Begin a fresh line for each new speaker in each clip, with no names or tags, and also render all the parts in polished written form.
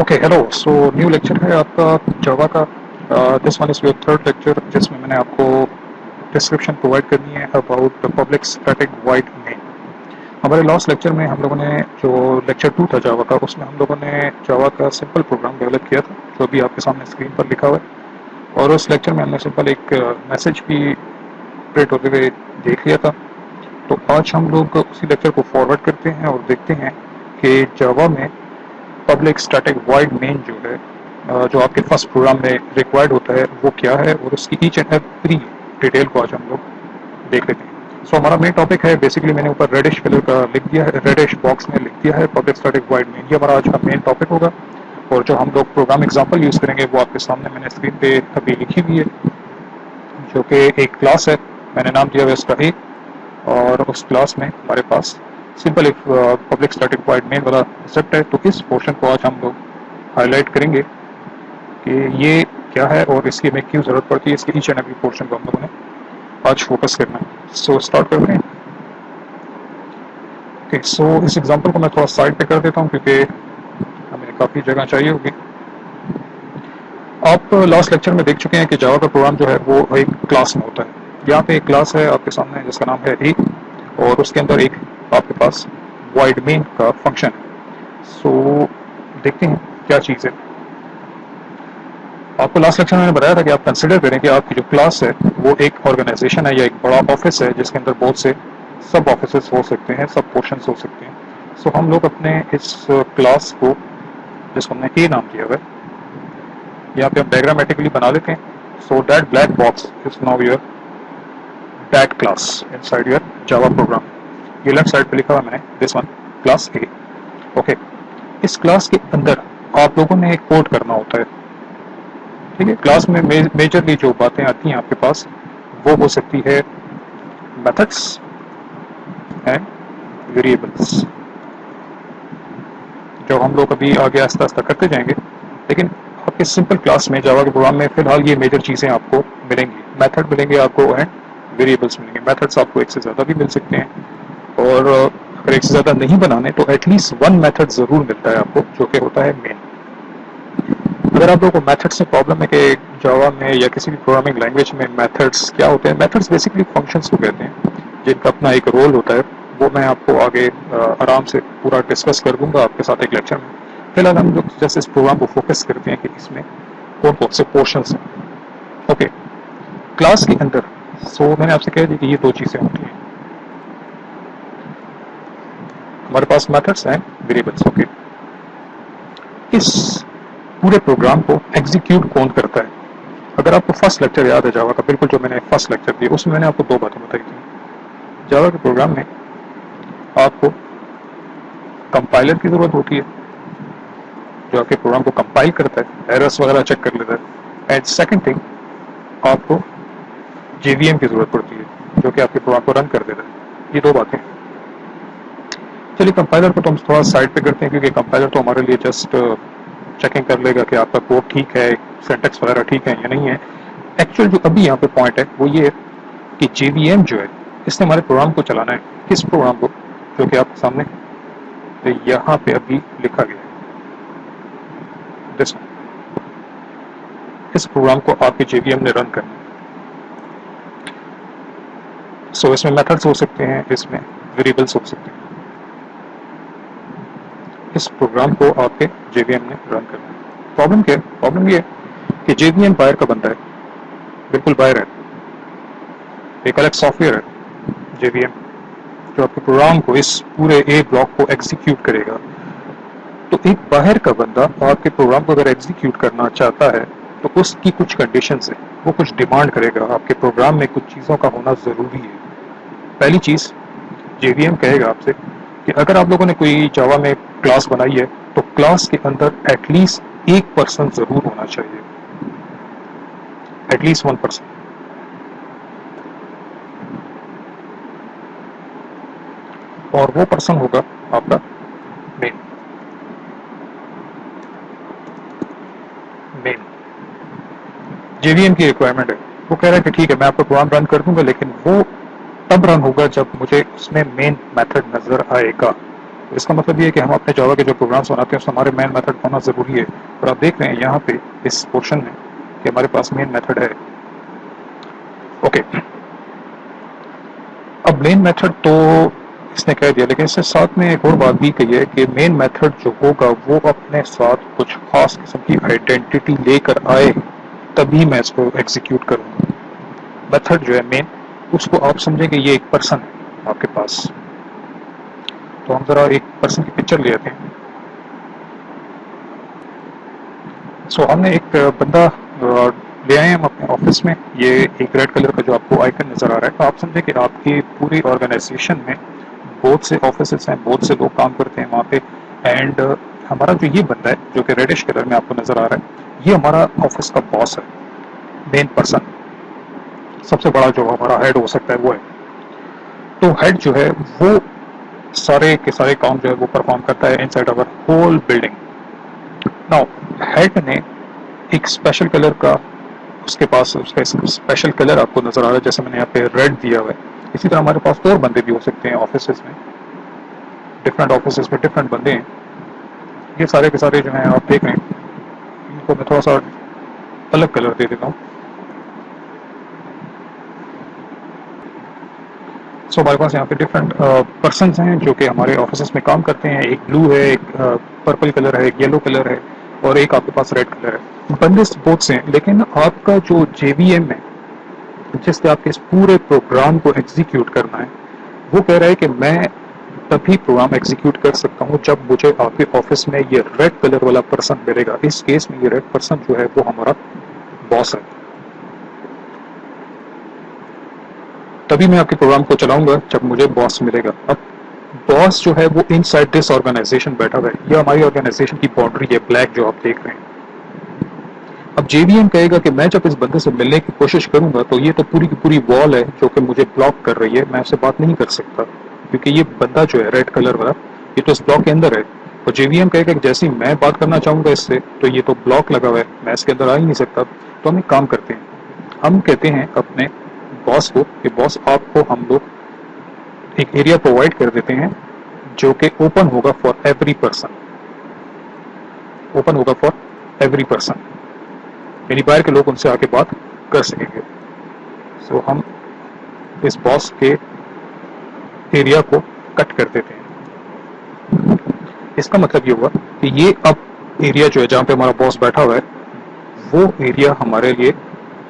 Okay hello so new lecture है आपका जावा का। This one is your third lecture जिसमें मैंने आपको डिस्क्रिप्शन प्रोवाइड करनी है about the public static void main. हमारे लास्ट लेक्चर में हम लोगों ने जो लेक्चर 2 था जावा का उसमें हम लोगों ने जावा का सिंपल प्रोग्राम डेवलप किया था जो अभी आपके सामने स्क्रीन पर लिखा हुआ है, और उस लेक्चर में हमने सिंपल एक मैसेज भी प्रिंट होते हुए देख लिया था। तो आज हम लोग उसी लेक्चर को फॉरवर्ड करते हैं और देखते हैं कि जावा में पब्लिक स्टैटिक वॉइड मेन जो है जो आपके फर्स्ट प्रोग्राम में रिक्वायर्ड होता है वो क्या है, और उसकी ईच एंड एवरी डिटेल को आज हम लोग देख लेते हैं। सो हमारा मेन टॉपिक है, बेसिकली मैंने ऊपर रेडिश कलर का लिख दिया है, रेडिश बॉक्स में लिख दिया है पब्लिक स्टैटिक वॉइड मेन। ये हमारा आज का मेन टॉपिक होगा, और जो हम लोग प्रोग्राम एग्जाम्पल यूज़ करेंगे वो आपके सामने मैंने स्क्रीन पे अभी लिखी हुई है, जो कि एक क्लास है। मैंने नाम दिया हुआ है उसका ए, और उस क्लास में हमारे पास सिंपल एक पब्लिक स्टैटिक वॉइड मेन वाला कंसेप्ट है। तो इस पोर्शन को आज हम लोग हाईलाइट करेंगे कि ये क्या है और इसकी हमें क्यों ज़रूरत पड़ती है। इसके ईच एंड एवरी पोर्शन को हम लोगों ने आज फोकस करना है। सो स्टार्ट करते हैं। ओके, सो इस एग्जांपल को मैं थोड़ा साइड पे कर देता हूँ क्योंकि हमें काफ़ी जगह चाहिए होगी। आप लास्ट लेक्चर में देख चुके हैं कि जावा का प्रोग्राम जो है वो एक क्लास में होता है। यहाँ पे एक क्लास है आपके सामने जिसका नाम है ए, और उसके अंदर एक आपके पास वॉइड मेन का फंक्शन है। सो देखते हैं क्या चीज़ है। आपको लास्ट लेक्चर में मैंने बताया था कि आप कंसिडर करें कि आपकी जो क्लास है वो एक ऑर्गेनाइजेशन है या एक बड़ा ऑफिस है जिसके अंदर बहुत से सब ऑफिस हो सकते हैं, सब पोर्शंस हो सकते हैं। सो हम लोग अपने इस क्लास को, जिसको हमने ए नाम दिया हुआ है, यहाँ पे हम डायग्रामेटिकली बना लेते हैं। So that black box is now your that class inside your Java program. ये लेफ्ट साइड पे लिखा हुआ मैंने, this one class A. Okay, इस क्लास के अंदर आप लोगों ने एक कोड करना होता है। ठीक है, क्लास में मेजरली जो बातें आती हैं आपके पास वो हो सकती है मेथड्स एंड वेरिएबल्स, जो हम लोग अभी आगे आस्ता आस्ता करते जाएंगे। लेकिन आपके सिंपल क्लास में जावा के प्रोग्राम में फिलहाल ये मेजर चीज़ें आपको मिलेंगी। मेथड मिलेंगे आपको एंड वेरिएबल्स मिलेंगे। मेथड्स आपको एक से ज़्यादा भी मिल सकते हैं, और अगर एक से ज़्यादा नहीं बनाने तो एटलीस्ट वन मेथड ज़रूर मिलता है आपको, जो कि होता है मेन। अगर आप लोगों को मेथड्स से प्रॉब्लम है कि जावा में या किसी भी प्रोग्रामिंग लैंग्वेज में मेथड्स क्या होते हैं, मेथड्स बेसिकली फंक्शंस को कहते हैं जिनका अपना एक रोल होता है। वो मैं आपको आगे आराम से पूरा डिस्कस कर दूंगा आपके साथ एक लेक्चर में। फिलहाल हम लोग जैसे इस प्रोग्राम को फोकस करते हैं कि इसमें कौन कौन से पोर्शंस हैं। ओके, क्लास के अंदर सो मैंने आपसे कह दी कि ये दो चीज़ें होती हैं, हमारे पास मेथड्स हैं, वेरिएबल्स। ओके, इस पूरे प्रोग्राम को एग्जीक्यूट कौन करता है? अगर आपको फर्स्ट लेक्चर याद है जावा का, बिल्कुल जो मैंने फर्स्ट लेक्चर दिया उसमें मैंने आपको दो बातें बताई थी। जावा के प्रोग्राम में आपको कंपाइलर की ज़रूरत होती है जो आपके प्रोग्राम को कंपाइल करता है, एरर्स वगैरह चेक कर लेता है। एंड सेकंड थिंग, आपको जेवीएम की ज़रूरत पड़ती है जो कि आपके प्रोग्राम को रन कर देता है। ये दो बातें। चलिए, कंपाइलर को तो हम थोड़ा साइड पे करते हैं क्योंकि कंपाइलर तो हमारे लिए जस्ट चेकिंग कर लेगा कि आपका कोड ठीक है, सिंटैक्स वगैरह ठीक है या नहीं है। एक्चुअल जो अभी यहाँ पे पॉइंट है वो ये है कि जेवीएम जो है इसने हमारे प्रोग्राम को चलाना है। किस प्रोग्राम को? जो कि आपके सामने यहाँ पे अभी लिखा गया है, दिस। इस प्रोग्राम को आपके जेवीएम ने रन करना है। सो इसमें मेथड्स हो सकते हैं, इसमें वेरिएबल्स हो सकते हैं। इस प्रोग्राम को आपके जेवीएम ने रन करना है। प्रॉब्लम क्या है? प्रॉब्लम ये है कि जेवीएम बाहर का बंदा है, बिल्कुल बाहर है, एक अलग सॉफ्टवेयर है जेवीएम जो आपके प्रोग्राम को, इस पूरे ए ब्लॉक को एग्जीक्यूट करेगा। तो एक बाहर का बंदा आपके प्रोग्राम को अगर एग्जीक्यूट करना चाहता है तो उसकी कुछ कंडीशंस है, वो कुछ डिमांड करेगा। आपके प्रोग्राम में कुछ चीज़ों का होना ज़रूरी है। पहली चीज़, जेवीएम कहेगा आपसे कि अगर आप लोगों ने कोई जावा में क्लास बनाई है तो क्लास के अंदर एटलीस्ट एक पर्सन ज़रूर होना चाहिए, एटलीस्ट वन पर्सन। और वो पर्सन होगा आपका मेन। मेन जेवीएम की रिक्वायरमेंट है। वो कह रहा है कि ठीक है, मैं आपका प्रोग्राम रन कर दूंगा, लेकिन वो तब रन होगा जब मुझे उसमें मेन मेथड नजर आएगा। इसका मतलब ये है कि हम अपने जावा के जो प्रोग्राम्स बनाते हैं उसमें हमारे मेन मेथड होना ज़रूरी है। और आप देख रहे हैं यहाँ पे इस पोर्शन में कि हमारे पास मेन मेथड है। ओके, अब मेन मेथड तो इसने कह दिया, लेकिन इससे साथ में एक और बात भी कही है कि मेन मेथड जो होगा वो अपने साथ कुछ खास किस्म की आइडेंटिटी लेकर आए, तभी मैं इसको एग्जीक्यूट करूँगा। मेथड जो है मेन, उसको आप समझें कि ये एक पर्सन है आपके पास। तो हम ज़रा एक पर्सन की पिक्चर ले आते हैं। सो हमने एक बंदा ले आए हम अपने ऑफिस में। ये एक रेड कलर का जो आपको आइकन नज़र आ रहा है, तो आप समझे कि आपकी पूरी ऑर्गेनाइजेशन में बहुत से ऑफिस हैं, बहुत से लोग काम करते हैं वहाँ पे। एंड हमारा जो ये बंदा है जो कि रेडिश कलर में आपको नज़र आ रहा है, ये हमारा ऑफिस का बॉस है, मेन पर्सन, सबसे बड़ा जो हमारा हेड हो सकता है वो है। तो हेड जो है वो सारे के सारे काम जो है वो परफॉर्म करता है inside our whole building. Now head ने एक स्पेशल कलर का, उसके पास उसका स्पेशल कलर आपको नजर आ रहा है, जैसे मैंने यहाँ पे रेड दिया हुआ है। इसी तरह हमारे पास और बंदे भी हो सकते हैं ऑफिस में, डिफरेंट ऑफिस में डिफरेंट बंदे हैं। ये सारे के सारे जो हैं आप देख रहे हैं, इनको मैं थोड़ा सा अलग कलर दे देता हूँ। सो हमारे पास यहाँ पे डिफरेंट पर्सनस हैं जो कि हमारे ऑफिस में काम करते हैं। एक ब्लू है, एक पर्पल कलर है, एक येलो कलर है, और एक आपके पास रेड कलर है। बंदे बहुत से हैं, लेकिन आपका जो जेवीएम है जिससे आपके इस पूरे प्रोग्राम को एग्जीक्यूट करना है, वो कह रहा है कि मैं तभी प्रोग्राम एग्जीक्यूट कर सकता हूँ जब मुझे आपके ऑफिस में ये रेड कलर वाला पर्सन मिलेगा। इस केस में ये रेड पर्सन जो है वो हमारा बॉस है। तभी मैं आपके प्रोग्राम को चलाऊंगा जब मुझे बॉस मिलेगा। अब बॉस जो है वो इनसाइड दिस ऑर्गेनाइजेशन बैठा हुआ है। ये हमारी ऑर्गेनाइजेशन की बाउंड्री है, ब्लैक जो आप देख रहे हैं। अब जेवीएम कहेगा कि मैं जब इस बंदे से मिलने की कोशिश करूंगा तो ये तो पूरी की पूरी वॉल है जो कि मुझे ब्लॉक कर रही है, मैं उससे बात नहीं कर सकता, क्योंकि ये बंदा जो है रेड कलर वाला, ये तो इस ब्लॉक के अंदर है। और जेवीएम कहेगा कि जैसे ही मैं बात करना चाहूंगा इससे, तो ये तो ब्लॉक लगा हुआ है, मैं इसके अंदर आ ही नहीं सकता। तो हम एक काम करते हैं, हम कहते हैं अपने बॉस को कि बॉस आपको हम लोग एक एरिया प्रोवाइड कर देते हैं जो कि ओपन होगा फॉर एवरी पर्सन, ओपन होगा फॉर एवरी पर्सन, यानी बाहर के लोग उनसे आके बात कर सकेंगे। सो हम इस बॉस के एरिया को कट कर देते हैं। इसका मतलब ये हुआ कि ये अब एरिया जो है जहाँ पे हमारा बॉस बैठा हुआ है, वो एरिया हमारे लिए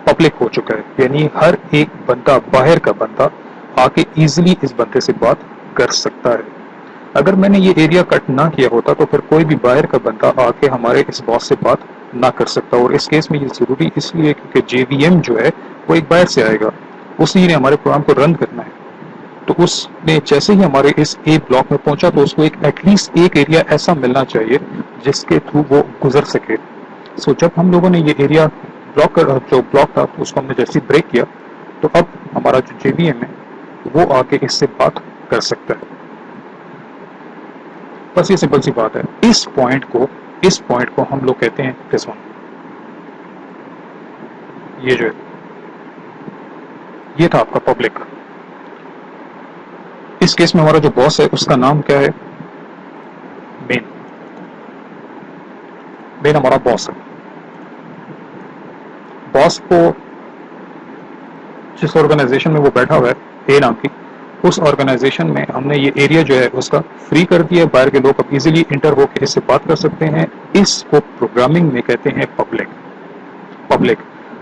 पब्लिक हो चुका है, यानी हर एक बंदा, बाहर का बंदा आके इजीली इस बंदे से बात कर सकता है। अगर मैंने ये एरिया कट ना किया होता तो फिर कोई भी बाहर का बंदा आके हमारे इस बॉस से बात ना कर सकता। और इस केस में ये जरूरी इसलिए क्योंकि जेवीएम जो है वो एक बाहर से आएगा, उसी ने हमारे प्रोग्राम को रन करना है। तो उसने जैसे ही हमारे इस ए ब्लॉक में पहुंचा तो उसको एक एटलीस्ट एक एरिया ऐसा मिलना चाहिए जिसके थ्रू वो गुजर सके। सो जब हम लोगों ने ये एरिया जो ब्लॉक था तो उसको हमने जैसे ब्रेक किया, तो अब हमारा जो जेवीएम है वो आके इससे बात कर सकता है। बस ये सिंपल सी बात है। इस पॉइंट को हम लोग कहते हैं दिस वन। ये जो है ये था आपका पब्लिक। इस केस में हमारा जो बॉस है उसका नाम क्या है? मेन। मेन हमारा बॉस है। बॉस को जिस ऑर्गेनाइजेशन में वो बैठा हुआ है, ए नाम की, उस ऑर्गेनाइजेशन में हमने ये एरिया जो है उसका फ्री कर दिया, बाहर के लोग अब इजीली इंटर होकर इससे बात कर सकते हैं। इसको प्रोग्रामिंग में कहते हैं पब्लिक।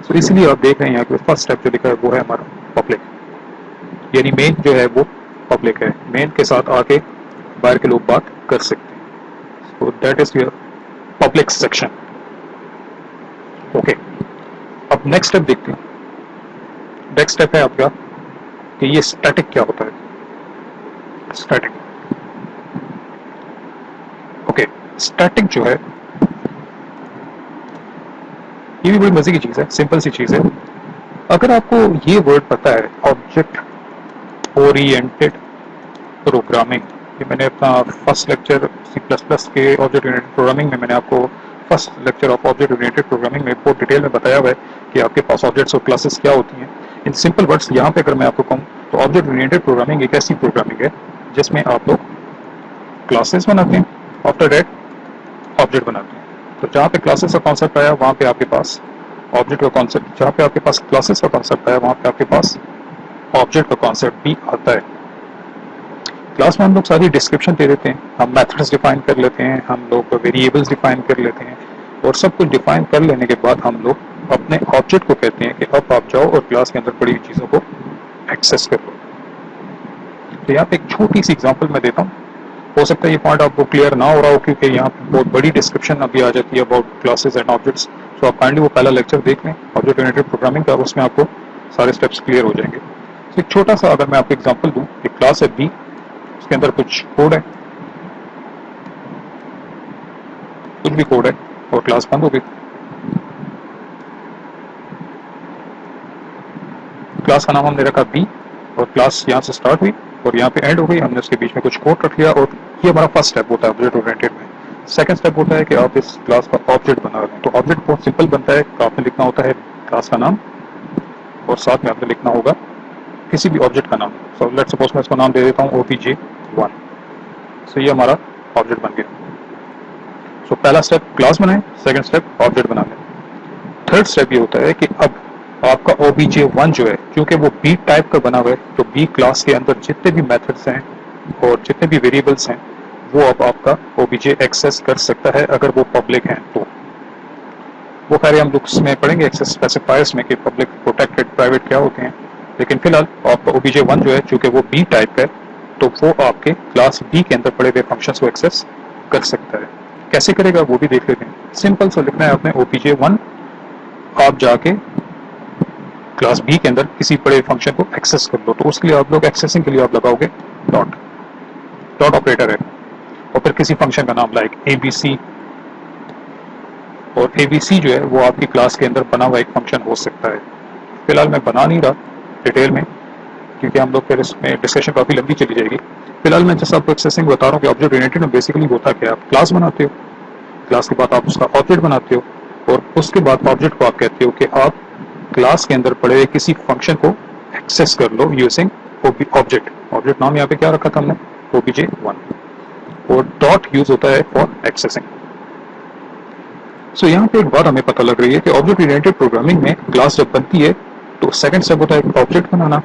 तो इसलिए आप देख रहे हैं यहाँ पे फर्स्ट स्टेप जो लिखा है वो है हमारा पब्लिक, यानी मेन जो है वो पब्लिक है। मेन के साथ आके बाहर के लोग बात कर सकते हैं। So that is your public section. Okay, अब नेक्स्ट स्टेप देखते हैं। नेक्स्ट स्टेप है आपका कि ये स्टैटिक क्या होता है। स्टैटिक, ओके, स्टैटिक जो है ये भी बड़ी मजे की चीज है, सिंपल सी चीज है। अगर आपको ये वर्ड पता है, ऑब्जेक्ट ओरिएंटेड प्रोग्रामिंग, ये मैंने अपना फर्स्ट लेक्चर C++ के ऑब्जेक्ट ओरिएंटेड प्रोग्रामिंग में मैंने आपको first lecture of object oriented programming में बहुत डिटेल में बताया हुआ है कि आपके पास ऑब्जेक्ट्स और क्लासेस क्या होती हैं। इन सिंपल वर्ड्स यहाँ पे अगर मैं आपको कहूँ तो ऑब्जेक्ट ओरिएंटेड प्रोग्रामिंग एक ऐसी प्रोग्रामिंग है जिसमें आप लोग क्लासेस बनाते हैं, आफ्टर दैट ऑब्जेक्ट बनाते हैं। तो जहाँ पे क्लासेस का कॉन्सेप्ट आया वहाँ पे आपके पास ऑब्जेक्ट का कॉन्सेप्ट, जहाँ पे आपके पास क्लासेस का कॉन्सेप्ट आया वहाँ पे आपके पास ऑब्जेक्ट का कॉन्सेप्ट भी आता है। क्लास में हम लोग सारी डिस्क्रिप्शन दे देते हैं, हम मेथड्स डिफाइन कर लेते हैं, हम लोग वेरिएबल्स डिफाइन कर लेते हैं, और सब कुछ डिफाइन कर लेने के बाद हम लोग अपने ऑब्जेक्ट को कहते हैं कि अब आप जाओ और क्लास के अंदर पड़ी हुई चीज़ों को एक्सेस कर लो। तो यहाँ पे एक छोटी सी एग्जांपल मैं देता हूँ, हो सकता है ये पॉइंट आपको क्लियर ना हो रहा हो क्योंकि यहाँ पे बहुत बड़ी डिस्क्रिप्शन अभी आ जाती है अबाउट क्लासेस एंड ऑब्जेक्ट्स। तो आप काइंडली वो पहला लेक्चर देख लें ऑब्जेक्ट ओरिएंटेड प्रोग्रामिंग का, उसमें आपको सारे स्टेप्स क्लियर हो जाएंगे। तो एक छोटा सा अगर मैं आपको एग्जांपल दूँ, एक क्लास है बी, उसके अंदर कुछ कोड है, कुछ भी कोड है, और क्लास बंद हो गई। क्लास का नाम हमने रखा बी, और क्लास यहाँ से स्टार्ट हुई और यहाँ पे एंड हो गई। हमने उसके बीच में कुछ कोड रख लिया, और ये हमारा फर्स्ट स्टेप होता है ऑब्जेक्ट ओरिएंटेड में। सेकंड स्टेप होता है कि आप इस क्लास का ऑब्जेक्ट बना रहे हैं। तो ऑब्जेक्ट बहुत सिंपल बनता है, तो आपने लिखना होता है क्लास का नाम, और साथ में आपने लिखना होगा किसी भी ऑब्जेक्ट का नाम। सो लेट्स सपोज मैं इसको नाम दे देता हूँ OBJ1। सो ये हमारा ऑब्जेक्ट बन गया। सो पहला स्टेप क्लास बनाए, सेकंड स्टेप ऑब्जेक्ट बना लें। थर्ड स्टेप ये होता है कि अब आपका OBJ1 जो है, क्योंकि वो बी टाइप का बना हुआ है, तो बी क्लास के अंदर जितने भी मेथड्स हैं और जितने भी वेरिएबल्स हैं वो अब आपका OBJ एक्सेस कर सकता है अगर वो पब्लिक हैं तो। वो खैर हम लोग इसमें पढ़ेंगे एक्सेस स्पेसिफायर्स में कि पब्लिक, प्रोटेक्टेड, प्राइवेट क्या होते हैं। लेकिन फिलहाल आपका OBJ1 जो है, चूंकि वो बी टाइप का है, तो वो आपके क्लास बी के अंदर पड़े हुए फंक्शंस को एक्सेस कर सकता है। कैसे करेगा वो भी देख लेते हैं। सिंपल सा लिखना है आपने OBJ1, आप जाके क्लास बी के अंदर किसी बड़े फंक्शन को एक्सेस कर लो। तो उसके लिए आप लोग एक्सेसिंग के लिए आप लगाओगे डॉट, डॉट ऑपरेटर है, और फिर किसी फंक्शन का नाम लाइक ABC, और ABC जो है वो आपकी क्लास के अंदर बना हुआ एक फंक्शन हो सकता है। फिलहाल मैं बना नहीं रहा डिटेल में क्योंकि हम लोग फिर इसमें डिस्कशन काफ़ी लंबी चली जाएगी। फिलहाल मैं जैसे आपको एक्सेसिंग बता रहा हूँ कि ऑब्जेक्ट ओरिएंटेड में बेसिकली होता क्या है, आप क्लास बनाते हो, क्लास के बाद आप उसका ऑब्जेक्ट बनाते हो, और उसके बाद ऑब्जेक्ट को आप कहते हो कि आप क्लास के अंदर पड़े हुए किसी फंक्शन को एक्सेस कर लो यूजिंग ऑब्जेक्ट। ऑब्जेक्ट नाम यहाँ पे क्या रखा था हमने, OBJ1, और डॉट यूज होता है फॉर एक्सेसिंग। सो यहाँ पे एक बात हमें पता लग रही है कि ऑब्जेक्ट ओरिएंटेड प्रोग्रामिंग में क्लास जब बनती है तो सेकंड स्टेप होता है object banana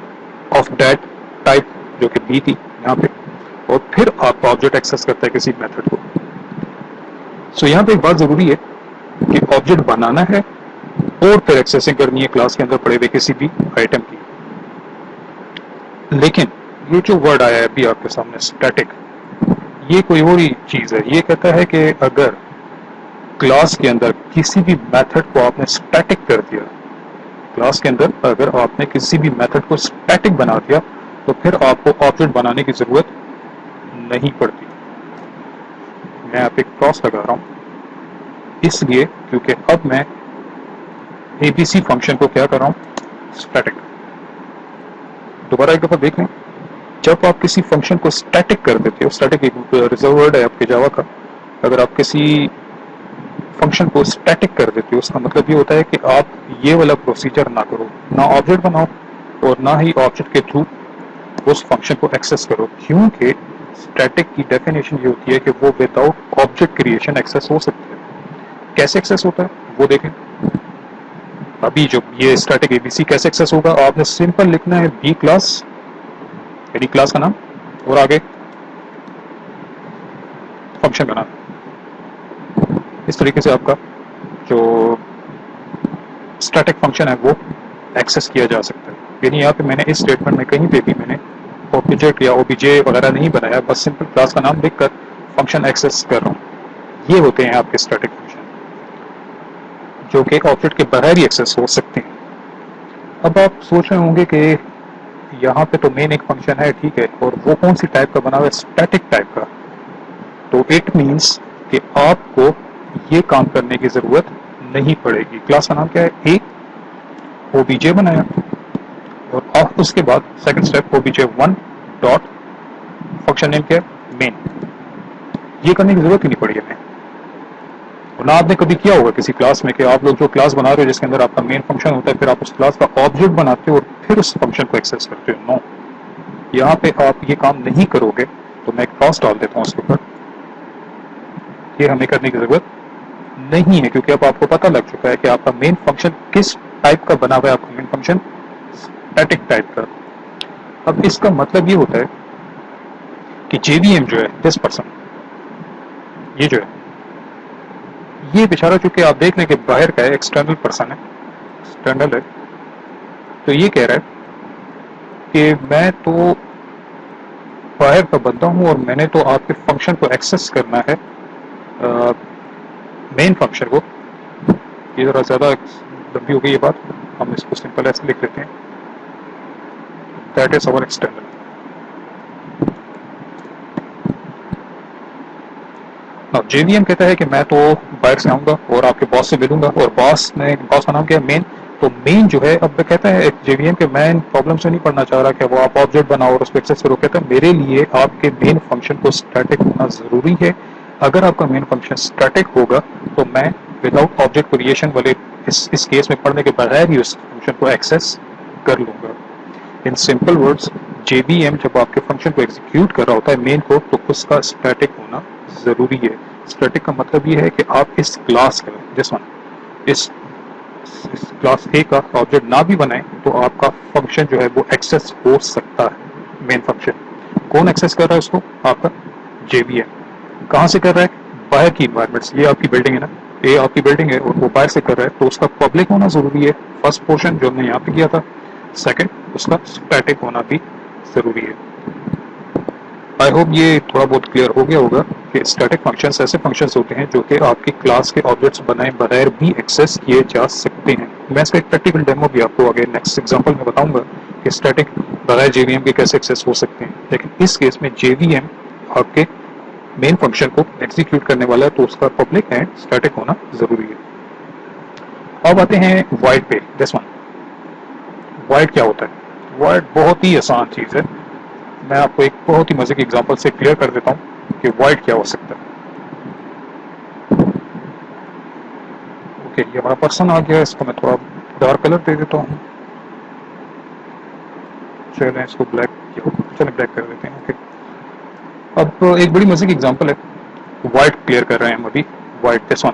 of that type, जो कि बी थी यहाँ पे, और फिर आपका ऑब्जेक्ट एक्सेस करता है किसी मेथड को। सो यहाँ पे एक बात जरूरी है कि ऑब्जेक्ट बनाना है और फिर एक्सेसिंग करनी है क्लास के अंदर पड़े हुए किसी भी आइटम की। लेकिन ये जो वर्ड आया है अभी आपके सामने स्टैटिक, ये कोई और ही चीज है। ये कहता है कि अगर क्लास के अंदर किसी भी मेथड को आपने स्टैटिक कर दिया, क्लास के अंदर अगर आपने किसी भी मेथड को स्टैटिक बना दिया, तो फिर आपको ऑब्जेक्ट बनाने की जरूरत नहीं पड़ती। मैं यहाँ पे क्रॉस लगा रहा हूँ इसलिए क्योंकि अब मैं ABC फंक्शन को क्या कर रहा हूँ, स्टैटिक। दोबारा एक दफा देख लें, जब आप किसी फंक्शन को स्टैटिक कर देते हो, स्टैटिक एक रिजर्व वर्ड है आपके जावा का, अगर आप किसी फंक्शन को स्टैटिक कर देते हो उसका मतलब ये होता है कि आप ये वाला प्रोसीजर ना करो, ना ऑब्जेक्ट बनाओ और ना ही ऑब्जेक्ट के थ्रू उस फंक्शन को एक्सेस करो, क्योंकि स्टैटिक की डेफिनेशन ये होती है कि वो विदाउट ऑब्जेक्ट क्रिएशन एक्सेस हो सकता है। कैसे एक्सेस होता है वो देखें। अभी जो ये स्टैटिक ABC कैसे एक्सेस होगा, आपने सिंपल लिखना है बी क्लास, यानी क्लास का नाम, और आगे फंक्शन का नाम। इस तरीके से आपका जो स्टैटिक फंक्शन है वो एक्सेस किया जा सकता है। यानी यहाँ पे मैंने इस स्टेटमेंट में कहीं पे भी मैंने ऑब्जेक्ट या OBJ वगैरह नहीं बनाया, बस सिंपल क्लास का नाम लिखकर फंक्शन एक्सेस कर रहा हूँ। ये होते हैं आपके स्टैटिक फंक्शन, जो कि ऑब्जेक्ट के बगैर ही एक्सेस हो सकते हैं। अब आप सोच रहे होंगे कि यहाँ पे तो मेन एक फंक्शन है, ठीक है, और वो कौन सी टाइप का बना हुआ है, स्टैटिक टाइप का। तो इट मीन्स कि आपको ये काम करने की जरूरत नहीं पड़ेगी। क्लास का नाम क्या है, ए, OBJ बनाया, और आप उसके बाद second step OBJ1 dot function name क्या है, मेन। ये करने की जरूरत ही नहीं पड़ी हमें। और ना आपने कभी किया होगा किसी क्लास में कि आप लोग जो क्लास बना रहे हो जिसके अंदर आपका मेन फंक्शन होता है, फिर आप उस क्लास का ऑब्जेक्ट बनाते हो और फिर उस फंक्शन को एक्सेस करते हो। नो, यहाँ पे आप ये काम नहीं करोगे। तो मैं क्रॉस डाल देता हूँ उसके ऊपर, ये हमें करने की जरूरत नहीं है, क्योंकि अब आपको पता लग चुका है कि आपका मेन फंक्शन किस टाइप का बना हुआ है। आपका मेन फंक्शन स्टैटिक टाइप का। अब इसका मतलब ये होता है कि जेवीएम जो है, दिस पर्सन, ये जो है, ये बेचारा चूंकि आप देख लें कि बाहर का है, एक्सटर्नल पर्सन है, एक्सटर्नल है, तो ये कह रहा है कि मैं तो बाहर का बंदा हूं और मैंने तो आपके फंक्शन को एक्सेस करना है, मेन फंक्शन को। ये जरा ज्यादा लंबी हो गई ये बात, हम इसको सिंपल ऐसे लिख लेते हैं, that is our external. JVM कहता है कि मैं तो बाहर से आऊंगा और आपके बॉस से मिलूंगा, और बॉस का नाम क्या है, मेन। तो मेन जो है, अब कहता है जेवीएम के मैं इन प्रॉब्लम से नहीं पढ़ना चाह रहा कि वो आप ऑब्जेक्ट बनाओ और उसको एक्सेस करो। कहता है मेरे लिए आपके मेन फंक्शन को स्टैटिक होना जरूरी है। अगर आपका मेन फंक्शन स्टैटिक होगा तो मैं विदाउट ऑब्जेक्ट क्रिएशन वाले इस केस में पढ़ने के बगैर ही उस फंक्शन को एक्सेस कर लूंगा। इन सिंपल वर्ड्स, जेवीएम जब आपके फंक्शन को एग्जीक्यूट कर रहा होता है मेन को, तो उसका स्टैटिक होना जरूरी है। स्टैटिक का मतलब ये है कि आप इस क्लास का, दिस वन, इस क्लास ए का ऑब्जेक्ट ना भी बनाए तो आपका फंक्शन जो है वो एक्सेस हो सकता है, मेन फंक्शन। कौन एक्सेस कर रहा है उसको? आपका जेवीएम। कहाँ से कर रहा है? बाहर की इन्वायरमेंट से। ये आपकी बिल्डिंग है ना, ये आपकी बिल्डिंग है और वो बाहर से कर रहा है, तो उसका पब्लिक होना जरूरी है, फर्स्ट पोर्शन जो हमने यहाँ पे किया था। सेकंड, उसका स्टैटिक होना भी जरूरी है। आई होप ये थोड़ा बहुत क्लियर हो गया होगा कि स्टैटिक फंक्शंस ऐसे फंक्शंस होते हैं जो कि आपकी क्लास के ऑब्जेक्ट्स बनाए बगैर भी एक्सेस किए जा सकते हैं। मैं इसका एक प्रैक्टिकल डेमो भी आपको आगे नेक्स्ट एग्जांपल में बताऊंगा कि स्टैटिक बगैर जेवीएम के कैसे एक्सेस हो सकते हैं। लेकिन इस केस में जेवीएम आपके मेन फंक्शन को एग्जीक्यूट करने वाला है, तो उसका पब्लिक एंड स्टैटिक होना जरूरी है। अब आते हैं वॉइड पे, दिस वन। वॉइड क्या होता है? वॉइड बहुत ही आसान चीज है। मैं आपको एक बहुत ही मजे की एग्जांपल से क्लियर कर देता हूँ कि वॉइड क्या हो सकता है। ओके, ये हमारा पर्सन आ गया, इसको मैं थोड़ा डार्क कलर दे देता हूँ। चलें इसको ब्लैक, चलें ब्लैक कर देते हैं। ओके, अब एक बड़ी मजे की एग्जांपल है, वाइट क्लियर कर रहे हैं हम अभी। White, this one.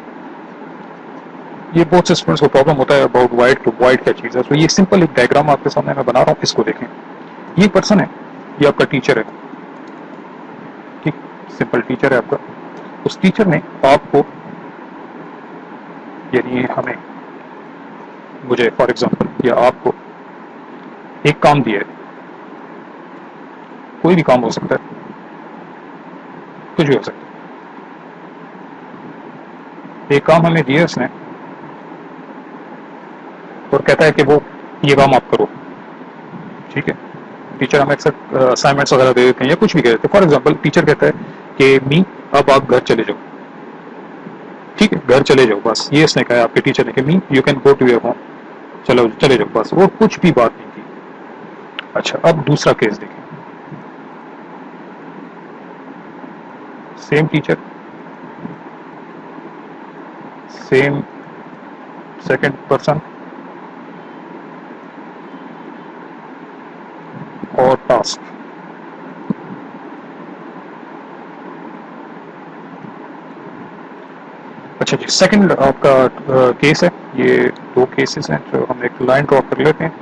ये बहुत से स्टूडेंट्स को प्रॉब्लम होता है अबाउट वाइट, तो वाइट क्या चीज़ है। तो ये सिंपल एक डायग्राम आपके सामने मैं बना रहा हूँ, इसको देखें। ये पर्सन है, ये आपका टीचर है, ठीक, सिंपल टीचर है आपका। उस टीचर ने आपको, यानी हमें, मुझे फॉर एग्जांपल या आपको एक काम दिया है, कोई भी काम हो सकता है, कुछ भी हो सकता है। एक काम हमें दिया उसने और कहता है कि वो ये काम आप करो, ठीक है। टीचर हमें अक्सर असाइनमेंट्स वगैरह दे देते हैं या कुछ भी कह देते हैं। फॉर एग्जांपल टीचर कहता है कि मी, अब आप घर चले जाओ, ठीक है, घर चले जाओ, बस ये इसने कहा है आपके टीचर ने कि me you can go to your home, चलो चले जाओ, बस, और कुछ भी बात नहीं की। अच्छा, अब दूसरा केस देखें। Same teacher, same second person और टास्क। अच्छा जी, सेकंड आपका केस है। ये दो केसेस हैं, तो हम एक लाइन ड्रॉ कर लेते हैं।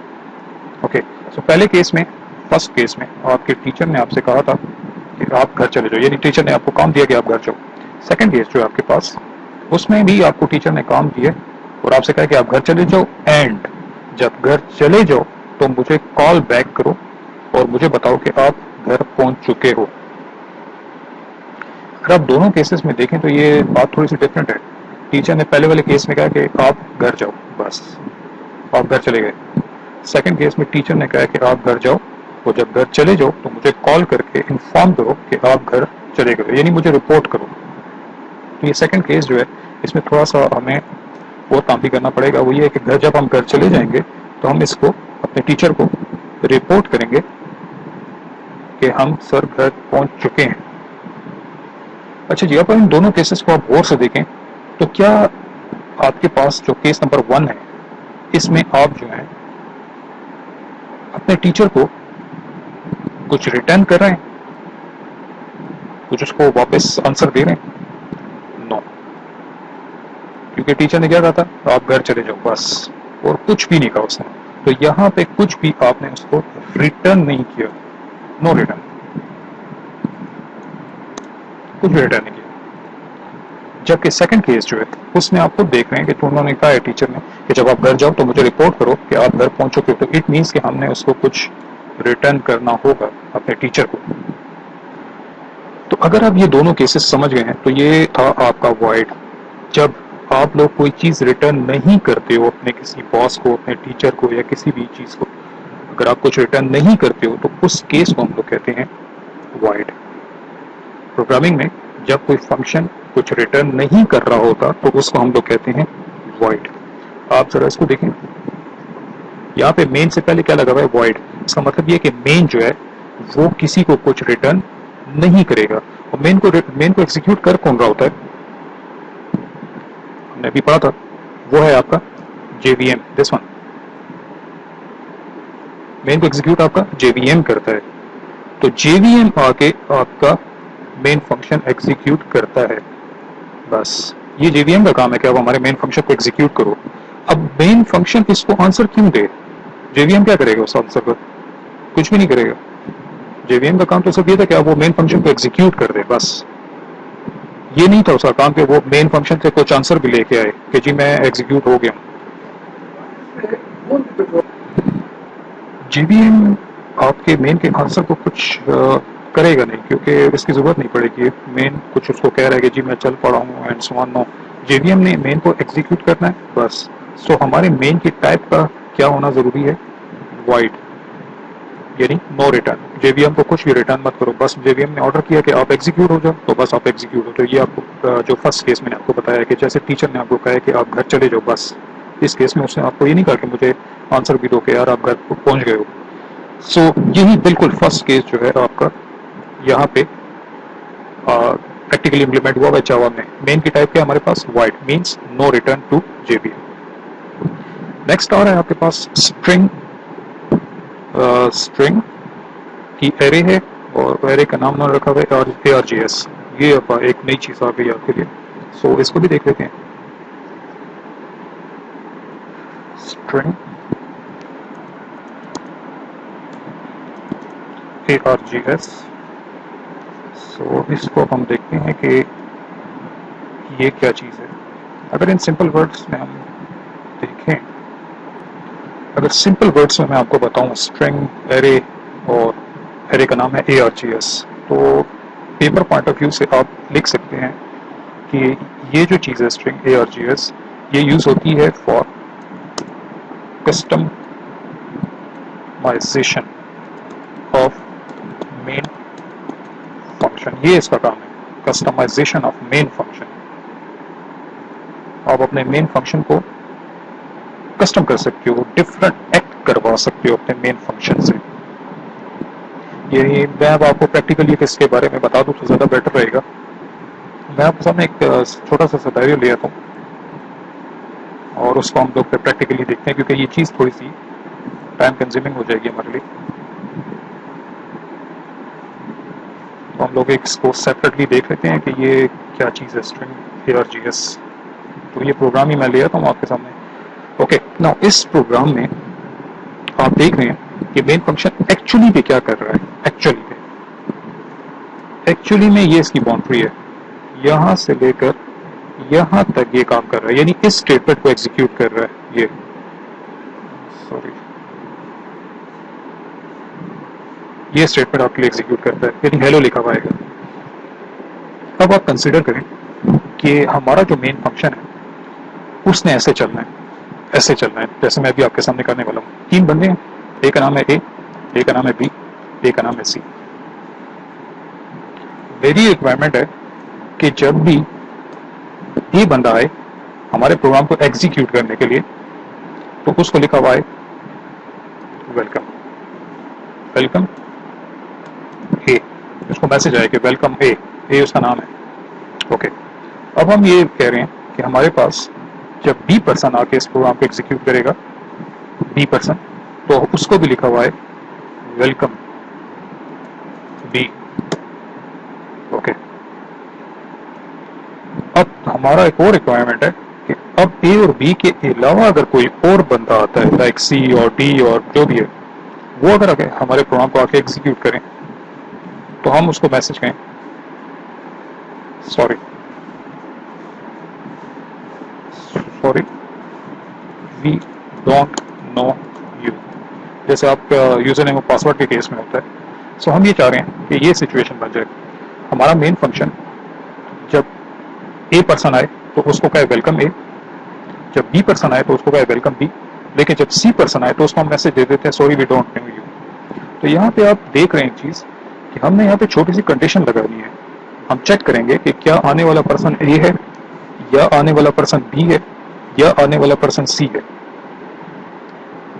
ओके, तो पहले केस में, फर्स्ट केस में आपके टीचर ने आपसे कहा था कि आप घर चले जाओ, यानी टीचर ने आपको काम दिया कि आप घर जाओ। सेकंड केस जो है आपके पास, उसमें भी आपको टीचर ने काम दिया और आपसे कहा कि आप घर चले जाओ, एंड जब घर चले जाओ तो मुझे कॉल बैक करो और मुझे बताओ कि आप घर पहुंच चुके हो। अगर आप दोनों केसेस में देखें तो ये बात थोड़ी सी डिफरेंट है। टीचर ने पहले वाले केस में कहा कि आप घर जाओ, बस, आप घर चले गए। सेकंड केस में टीचर ने कहा कि आप घर जाओ, और जब घर चले जाओ तो मुझे कॉल करके इन्फॉर्म करो कि आप घर चले गए, यानी मुझे रिपोर्ट करो। तो ये सेकंड केस जो है, इसमें थोड़ा सा हमें और काम भी करना पड़ेगा। वो ये है कि घर जब हम घर चले जाएंगे तो हम इसको अपने टीचर को रिपोर्ट करेंगे कि हम सर घर पहुंच चुके हैं। अच्छा जी, अब इन दोनों केसेस को आप गौर से देखें तो क्या आपके पास जो केस नंबर 1 है, इसमें आप जो है अपने टीचर को कुछ रिटर्न कर रहे हैं, कुछ उसको वापस आंसर दे रहे हैं? नो, क्योंकि टीचर ने क्या कहा था, आप घर चले जाओ बस, और कुछ भी नहीं कहा उसने। तो यहाँ पे कुछ भी आपने उसको रिटर्न नहीं किया, नो रिटर्न, कुछ भी रिटर्न नहीं किया। जबकि सेकंड केस जो है उसमें आपको देख रहे हैं कि तो उन्होंने कहा है टीचर ने कि जब आप घर जाओ तो मुझे रिपोर्ट करो कि आप घर पहुंच चुके हो, तो इट मीन्स कि हमने उसको कुछ रिटर्न करना होगा अपने टीचर को। तो अगर आप ये दोनों केसेस समझ गए हैं तो ये था आपका वॉइड। जब आप लोग कोई चीज रिटर्न नहीं करते हो अपने किसी बॉस को, अपने टीचर को, या किसी भी चीज को, अगर आप कुछ रिटर्न नहीं करते हो तो उस केस को हम लोग कहते हैं वॉइड। प्रोग्रामिंग में जब कोई फंक्शन कुछ रिटर्न नहीं कर रहा होता तो उसको हम लोग कहते हैं वॉइड। आप जरा इसको देखें, यहाँ पे मेन से पहले क्या लगा हुआ है, वॉइड। इसका मतलब ये कि मेन जो है वो किसी को कुछ रिटर्न नहीं करेगा। और मेन को एग्जीक्यूट कर कौन रहा होता है, हमने अभी पढ़ा था, वो है आपका JVM, दिस वन। मेन को एग्जीक्यूट आपका JVM करता है। तो JVM आके आपका मेन फंक्शन एग्जीक्यूट करता है, बस ये JVM का काम है कि अब हमारे मेन फंक्शन को एग्जीक्यूट करो। अब मेन फंक्शन इसको आंसर क्यों दे, JVM क्या करेगा उस आंसर पर, कुछ भी नहीं करेगा। JVM का काम तो सिर्फ ये था कि आप वो मेन फंक्शन को एग्जीक्यूट कर दे, बस। ये नहीं था उसका काम कि वो मेन फंक्शन से कुछ आंसर भी लेके आए कि जी मैं एग्जीक्यूट हो गया। JVM आपके मेन के आंसर को कुछ करेगा नहीं, क्योंकि इसकी जरूरत नहीं पड़ेगी। मेन कुछ उसको कह रहा है कि जी मैं चल पड़ा हूँ and so on, no. JVM ने मेन को एग्जीक्यूट करना है, बस। सो हमारे मेन की टाइप का क्या होना जरूरी है, वॉइड, यानी नो रिटर्न। JVM को कुछ भी रिटर्न मत करो, बस JVM ने ऑर्डर किया कि आप एग्जीक्यूट हो जाओ तो बस आप एग्जीक्यूट हो। तो ये आपको जो फर्स्ट केस मैंने आपको बताया कि जैसे टीचर ने आपको कहा है कि आप घर चले जाओ बस, इस केस में उसने आपको ये नहीं कहा कि मुझे आंसर भी दो कि यार आप घर पहुंच गए हो। सो यही बिल्कुल फर्स्ट केस जो है आपका यहाँ पे प्रैक्टिकली इम्प्लीमेंट हुआ है जावा में। मेन की टाइप क्या हमारे पास, void, means no return to JVM। Next आ रहा है आपके पास स्ट्रिंग। स्ट्रिंग की एरे है और एरे का नाम ना रखा हुआ है ARGS। ये एक नई चीज आ गई आपके लिए, सो इसको भी देख लेते हैं। स्ट्रिंग ARGS, सो इसको हम देखते हैं कि ये क्या चीज़ है। अगर इन सिंपल वर्ड्स में हम देखें, अगर सिंपल वर्ड्स में मैं आपको बताऊं स्ट्रिंग, एरे, और एरे का नाम है ARGS, तो पेपर पॉइंट ऑफ व्यू से आप लिख सकते हैं कि ये जो चीज़ है स्ट्रिंग ARGS, ये यूज़ होती है for customisation of main function. ये इसका काम है, कस्टमाइजेशन ऑफ मेन फंक्शन। आप अपने मेन फंक्शन को कस्टम कर सकते हो, डिफरेंट एक्ट करवा सकते हो अपने मेन फंक्शन से। ये मैं अब आपको प्रैक्टिकली इसके बारे में बता दूं तो ज़्यादा बेटर रहेगा। मैं आपके सामने एक छोटा सा सिनेरियो ले आता हूँ और उसको हम लोग प्रैक्टिकली देखते हैं, क्योंकि ये चीज़ थोड़ी सी टाइम कंज्यूमिंग हो जाएगी हमारे लिए। तो हम लोग इसको सेपरेटली देख लेते हैं कि ये क्या चीज़ है स्ट्रिंग ARGS। तो ये प्रोग्राम ही मैं ले आता हूँ आपके सामने। ओके, नाउ इस प्रोग्राम में आप देख रहे हैं कि मेन फंक्शन एक्चुअली पे क्या कर रहा है। एक्चुअली में ये इसकी बाउंड्री है, यहाँ से लेकर यहाँ तक ये काम कर रहा है, यानी इस स्टेटमेंट को एग्जीक्यूट कर रहा है। ये सॉरी, ये स्टेटमेंट आपके लिए एग्जीक्यूट करता है, यानी हेलो लिखा हुआ है। अब आप कंसीडर करें कि हमारा जो मेन फंक्शन है उसने ऐसे चलना है, ऐसे चलना है जैसे मैं अभी आपके सामने करने वाला हूँ। 3 बंदे हैं, एक का नाम है A, एक का नाम है B, एक का नाम है C। मेरी रिक्वायरमेंट है कि जब भी ये बंदा आए हमारे प्रोग्राम को एग्जीक्यूट करने के लिए, तो उसको लिखा हुआ है वेलकम, वेलकम A। उसको मैसेज आए कि वेलकम A उसका नाम है। ओके, अब हम ये कह रहे हैं कि हमारे पास जब B पर्सन आके इस प्रोग्राम को एग्जीक्यूट करेगा, B पर्सन, तो उसको भी लिखा हुआ है वेलकम B। ओके, अब हमारा एक और रिक्वायरमेंट है कि अब ए और बी के अलावा अगर कोई और बंदा आता है लाइक सी और डी और जो भी है, वो अगर आगे हमारे प्रोग्राम को आके एग्जीक्यूट करें तो हम उसको मैसेज कहें sorry sorry we don't know you, जैसे आप यूजर नेम और पासवर्ड के केस में होता है। सो हम ये चाह रहे हैं कि ये सिचुएशन बन जाए। हमारा मेन फंक्शन जब ए पर्सन आए तो उसको कहे वेलकम ए, जब बी पर्सन आए तो उसको कहे वेलकम बी, लेकिन जब सी पर्सन आए तो उसको हम मैसेज दे देते हैं sorry we don't know you. तो यहाँ पे आप देख रहे हैं एक चीज कि हमने यहाँ पे छोटी सी कंडीशन लगानी है। हम चेक करेंगे कि क्या आने वाला पर्सन ए है या आने वाला पर्सन बी है या आने वाला पर्सन सी है।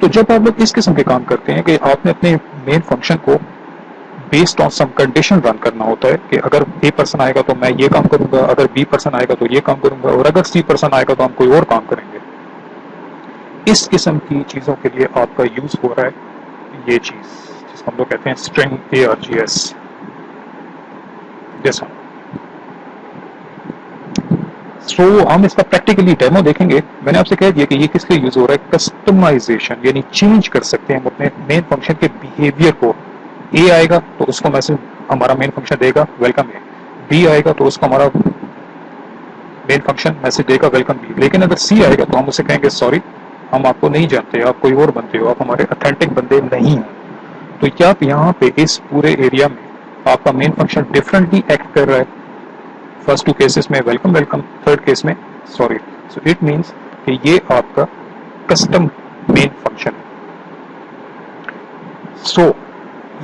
तो जब आप लोग इस किस्म के काम करते हैं कि आपने अपने मेन फंक्शन को based on some condition run करना होता है कि अगर ए पर्सन आएगा तो मैं ये काम करूंगा, अगर बी पर्सन आएगा तो ये काम करूंगा, और अगर सी पर्सन आएगा तो हम कोई और काम करेंगे। इस किस्म की चीजों के लिए आपका यूज हो रहा है ये चीज जिसको हम लोग कहते हैं स्ट्रिंग ARGS। जैसा सो हम इसका प्रैक्टिकली डेमो देखेंगे। मैंने आपसे कह दिया कि ये किस लिए यूज हो रहा है, कस्टमाइजेशन, यानी चेंज कर सकते हैं हम अपने मेन फंक्शन के बिहेवियर को। ए आएगा तो उसको मैसेज हमारा मेन फंक्शन देगा वेलकम ए, बी आएगा तो उसको हमारा मेन फंक्शन मैसेज देगा वेलकम बी, लेकिन अगर सी आएगा तो हम उसे कहेंगे सॉरी हम आपको नहीं जानते, आप कोई और बनते हो, आप हमारे ऑथेंटिक बंदे नहीं हो। तो क्या आप यहाँ पे इस पूरे एरिया में आपका मेन फंक्शन डिफरेंटली एक्ट कर रहा है। फर्स्ट टू केसेस में वेलकम वेलकम, थर्ड केस में सॉरी। सो इट मीन्स कि ये आपका कस्टम मेन फंक्शन है। सो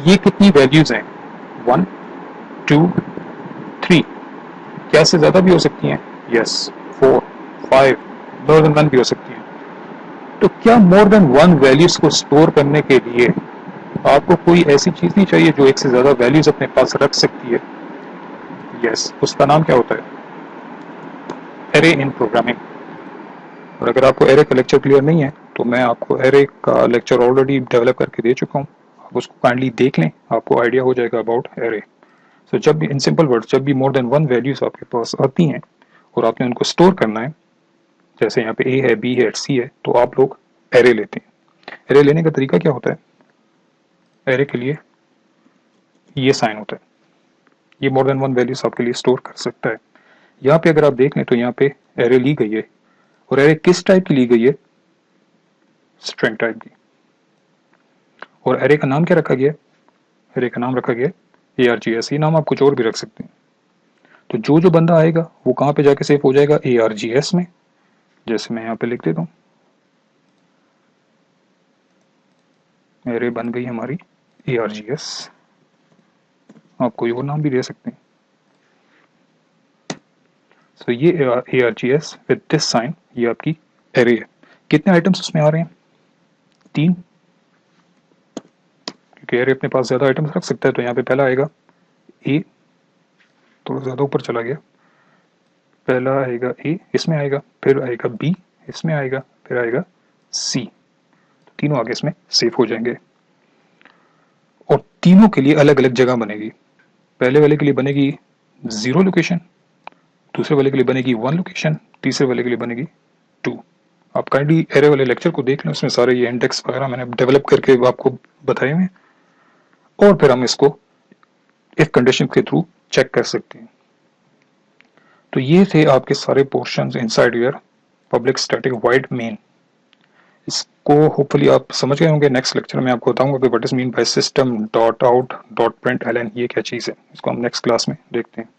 ये कितनी वैल्यूज हैं, 1 2 3, क्या इससे ज्यादा भी हो सकती हैं, यस 4 5, मोर देन 1 भी हो सकती हैं। तो क्या मोर देन 1 वैल्यूज को स्टोर करने के लिए आपको कोई ऐसी चीज नहीं चाहिए जो एक से ज्यादा वैल्यूज अपने पास रख सकती है। यस, उसका नाम क्या होता है, एरे इन प्रोग्रामिंग। और अगर आपको एरे का लेक्चर क्लियर नहीं है तो मैं आपको एरे का लेक्चर ऑलरेडी डेवलप करके दे चुका हूँ, आप उसको काइंडली देख लें, आपको आइडिया हो जाएगा अबाउट एरे। सो जब भी इन सिंपल वर्ड्स जब भी मोर देन 1 वैल्यूज आपके पास आती हैं और आपने उनको स्टोर करना है, जैसे यहाँ पे ए है बी है सी है, तो आप लोग एरे लेते हैं। एरे लेने का तरीका क्या होता है, एरे के लिए ये साइन होता है, ये मोर देन 1 वैल्यूज आपके लिए स्टोर कर सकता है। यहाँ पे अगर आप देख लें तो यहाँ पे एरे ली गई है, और एरे किस टाइप की ली गई है, स्ट्रिंग टाइप की। और एरे का नाम क्या रखा गया है, एरे का नाम रखा गया है ARGS। ये नाम आप कुछ और भी रख सकते हैं। तो जो जो बंदा आएगा वो कहाँ पे जाके सेव हो जाएगा, ARGS में। जैसे मैं यहाँ पे लिख देता हूँ, एरे बन गई हमारी ARGS, आप कोई और नाम भी दे सकते हैं। सो ये ARGS विद दिस साइन, ये आपकी एरे है। कितने आइटम्स उसमें आ रहे हैं, 3, क्योंकि एरे अपने पास ज्यादा आइटम्स रख सकता है। तो यहाँ पे पहला आएगा ए, थोड़ा ज्यादा ऊपर चला गया, पहला आएगा ए, इसमें आएगा, फिर आएगा बी, इसमें आएगा, फिर आएगा सी। तीनों आगे इसमें सेव हो जाएंगे, और तीनों के लिए अलग अलग जगह बनेगी। पहले वाले के लिए बनेगी 0 लोकेशन, दूसरे वाले के लिए बनेगी 1 लोकेशन, तीसरे वाले के लिए बनेगी 2। आप काइंडली एरे वाले लेक्चर को देख लें, उसमें सारे ये इंडेक्स वगैरह मैंने डेवलप करके आपको बताए हुए, और फिर हम इसको इफ कंडीशन के थ्रू चेक कर सकते हैं। तो ये थे आपके सारे portions inside your public static void main. इसको होपफुली आप समझ गए होंगे। नेक्स्ट लेक्चर में आपको बताऊंगा कि what is mean by system dot out dot print L N, ये क्या चीज़ है, इसको हम नेक्स्ट क्लास में देखते हैं।